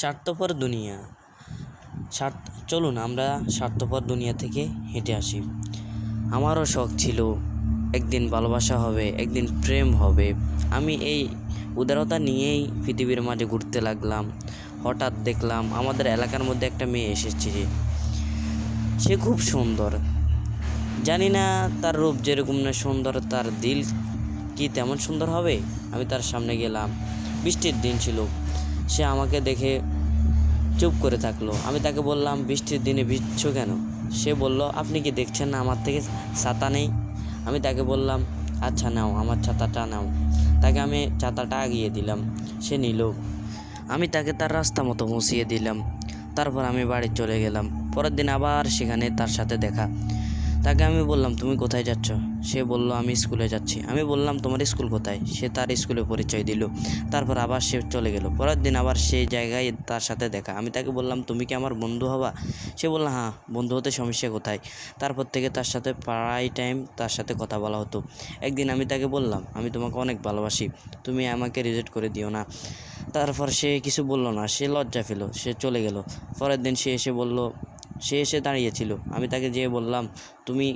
স্বার্থপর দুনিয়া। চলুন আমরা স্বার্থপর দুনিয়া থেকে হেঁটে আসি। আমারও শখ ছিল একদিন ভালোবাসা হবে, একদিন প্রেম হবে। আমি এই উদারতা নিয়েই পৃথিবীর মাঝে ঘুরতে লাগলাম। হঠাৎ দেখলাম আমাদের এলাকার মধ্যে একটা মেয়ে এসেছে। সে খুব সুন্দর। জানি না তার রূপ যেরকম না সুন্দর, তার দিল কি তেমন সুন্দর হবে। আমি তার সামনে গেলাম, বৃষ্টির দিন ছিল। সে আমাকে দেখে চুপ করে থাকলো। আমি তাকে বললাম, বৃষ্টির দিনে ভিজছো কেন? সে বলল, আপনি কি দেখছেন না আমার থেকে ছাতা নেই? আমি তাকে বললাম, আচ্ছা নাও, আমার ছাতাটা নাও। তাকে আমি ছাতাটা আগিয়ে দিলাম, সে নিল। আমি তাকে তার রাস্তা মতো মুছিয়ে দিলাম। তারপর আমি বাড়ি চলে গেলাম। পরের দিন আবার সেখানে তার সাথে দেখা। তাকে আমি বললাম, তুমি কোথায় যাচ্ছ? সে বলল, আমি স্কুলে যাচ্ছি। আমি বললাম, তোমার স্কুল কোথায়? সে তার স্কুলে পরিচয় দিল। তারপর আবার সে চলে গেল। পরের দিন আবার সেই জায়গায় তার সাথে দেখা। আমি তাকে বললাম, তুমি কি আমার বন্ধু হবা? সে বলল, হ্যাঁ, বন্ধু হতে সমস্যা কোথায়? তারপর থেকে তার সাথে প্রায় টাইম তার সাথে কথা বলা হতো। একদিন আমি তাকে বললাম, আমি তোমাকে অনেক ভালোবাসি, তুমি আমাকে রিজেক্ট করে দিও না। তারপর সে কিছু বলল না, সে লজ্জা পেল, সে চলে গেল। পরের দিন সে এসে দাঁড়িয়েছিল। আমি তাকে যেয়ে বললাম, তুমি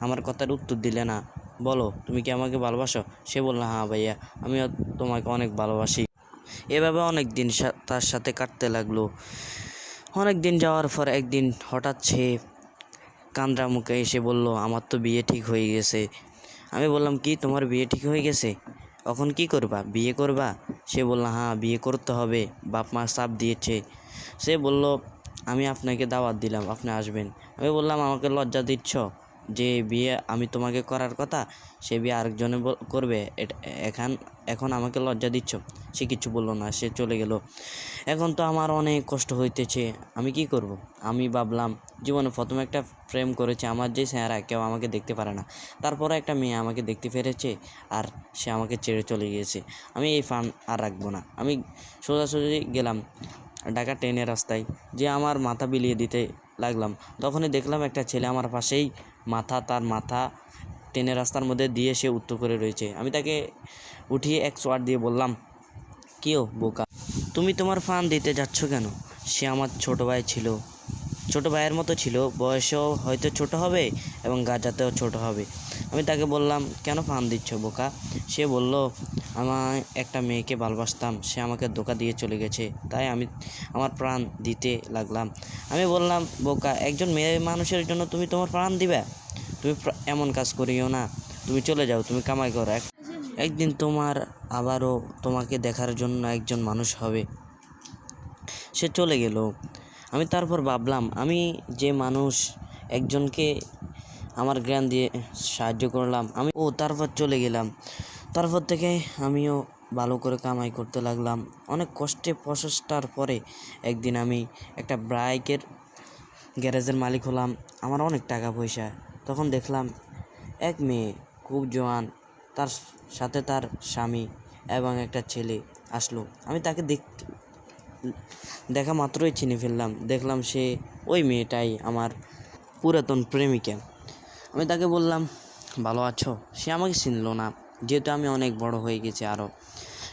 আমার কথার উত্তর দিলে না, বলো তুমি কি আমাকে ভালোবাসো? সে বলল, হ্যাঁ ভাইয়া, আমিও তোমাকে অনেক ভালোবাসি। এভাবে অনেক দিন তার সাথে কাটতে লাগলো। অনেক দিন যাওয়ার পর একদিন হঠাৎ সে কান্দ্রা মুখে এসে বলল, আমার তো বিয়ে ঠিক হয়ে গেছে। আমি বললাম, কি তোমার বিয়ে ঠিক হয়ে গেছে? এখন কি করবা, বিয়ে করবা? সে বলল, হ্যাঁ, বিয়ে করতে হবে, বাপ মা চাপ দিয়েছে। সে বলল, আমি আপনাকে দাওয়াত দিলাম, আপনি আসবেন। আমি বললাম, আমাকে লজ্জা দিচ্ছ? যে বিয়ে আমি তোমাকে করার কথা, সে বিয়ে আরেকজনে করবে, এখন আমাকে লজ্জা দিচ্ছ? সে কিছু বলল না, সে চলে গেল। এখন তো আমার অনেক কষ্ট হইতেছে, আমি কি করব? আমি ভাবলাম, জীবনে প্রথমে একটা প্রেম করেছে, আমার যে চেহারা কেউ আমাকে দেখতে পারে না। তারপরে একটা মেয়ে আমাকে দেখতে পেরেছে, আর সে আমাকে ছেড়ে চলে গিয়েছে। আমি এই ফান আর রাখবো না। আমি সোজাসুজি গেলাম ঢাকা ট্রেনের রাস্তায়, যে আমার মাথা বিলিয়ে দিতে লাগলাম। তখনই দেখলাম একটা ছেলে আমার পাশেই তার মাথা ট্রেনের রাস্তার মধ্যে দিয়ে সে উত্তর করে রয়েছে। আমি তাকে উঠিয়ে এক চোয়াট দিয়ে বললাম, কি ও বোকা, তুমি তোমার ফান দিতে যাচ্ছ কেন? সে আমার ছোট ভাই ছিল, ছোট ভাইয়ের মতো ছিল, বয়সেও হয়তো ছোট হবে এবং গাজাতেও ছোট হবে। আমি তাকে বললাম, কেন ফান দিচ্ছ বোকা? সে বলল, আমি একটা মেয়েকে ভালোবাসতাম, সে আমাকে ধোঁকা দিয়ে চলে গেছে, তাই আমি আমার প্রাণ দিতে লাগলাম। আমি বললাম, বোকা, একজন মেয়ে মানুষের জন্য তুমি তোমার প্রাণ দিবে? তুমি এমন কাজ করিও না, তুমি চলে যাও, তুমি কামাই করো, একদিন আবারও তোমাকে দেখার জন্য একজন মানুষ হবে। সে চলে গেল। আমি তারপর ভাবলাম, আমি যে মানুষ একজনকে আমার জ্ঞান দিয়ে সাহায্য করলাম, তারপর চলে গেলাম। তারপর থেকে আমিও ভালো করে কামাই করতে লাগলাম। অনেক কষ্টে প্রচেষ্টার পরে একদিন আমি একটা বাইকের গ্যারেজের মালিক হলাম। আমার অনেক টাকা পয়সা। তখন দেখলাম এক মেয়ে খুব জোয়ান, তার সাথে তার স্বামী এবং একটা ছেলে আসলো। আমি তাকে দেখা মাত্রই চিনে ফেললাম। দেখলাম সে ওই মেয়েটাই আমার পুরাতন প্রেমিকা। আমি তাকে বললাম, ভালো আছো? সে আমাকে চিনল না, যেহেতু আমি অনেক বড় হয়ে গেছি আরও।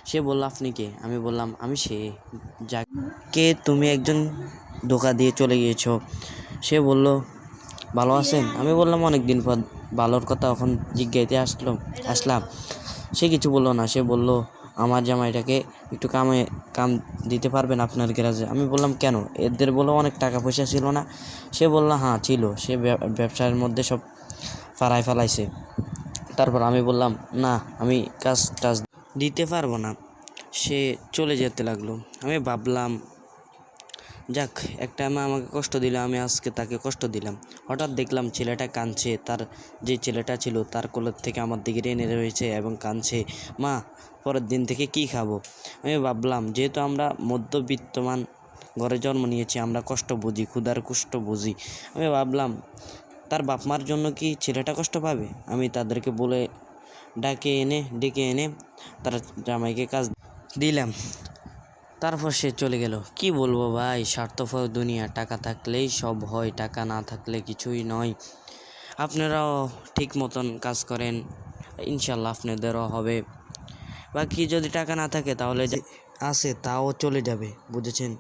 সে বলল, আপনি কে? আমি বললাম, আমি সে যাকে তুমি একজন ধোঁকা দিয়ে চলে গিয়েছো। সে বলল, ভালো আছেন? আমি বললাম, অনেক দিন পর ভালোর কথা এখন জিজ্ঞাইতে আসলাম। সে কিছু বলল না। সে বলল, আমার জামাইটাকে একটু কাম দিতে পারবেন আপনার গ্যারেজে? আমি বললাম, কেন? এদের বলে অনেক টাকা পয়সা ছিল না? সে বলল, হ্যাঁ ছিল, সে ব্যবসার মধ্যে সব ফারাই ফেলাইছে। তারপর আমি বললাম, না, আমি কাজ টাজ দিতে পারবো না। সে চলে যেতে লাগলো। আমি ভাবলাম, যাক, একটা মা আমাকে কষ্ট দিল, আমি আজকে তাকে কষ্ট দিলাম। হঠাৎ দেখলাম ছেলেটা কাঁদছে, তার যে ছেলেটা ছিল তার কোলের থেকে আমার দিকে টেনে রয়েছে এবং কাঁদছে, মা, পরের দিন থেকে কি খাবো? আমি ভাবলাম, যেহেতু আমরা মধ্যবিত্তমান ঘরে জন্ম নিয়েছি, আমরা কষ্ট বুঝি, ক্ষুধার কষ্ট বুঝি। আমি ভাবলাম, তার বাপ মার জন্য কি ছেলেটা কষ্ট পাবে? আমি তাদেরকে বলে ডেকে এনে তার জামাইকে কাজ দিলাম। তারপর সে চলে গেল। কি বলবো ভাই, স্বার্থপর দুনিয়া। টাকা থাকলেই সব হয়, টাকা না থাকলে কিছুই নয়। আপনারাও ঠিক মতন কাজ করেন, ইনশাল্লাহ আপনাদেরও হবে। বাকি যদি টাকা না থাকে তাহলে আছে তাও চলে যাবে, বুঝেছেন?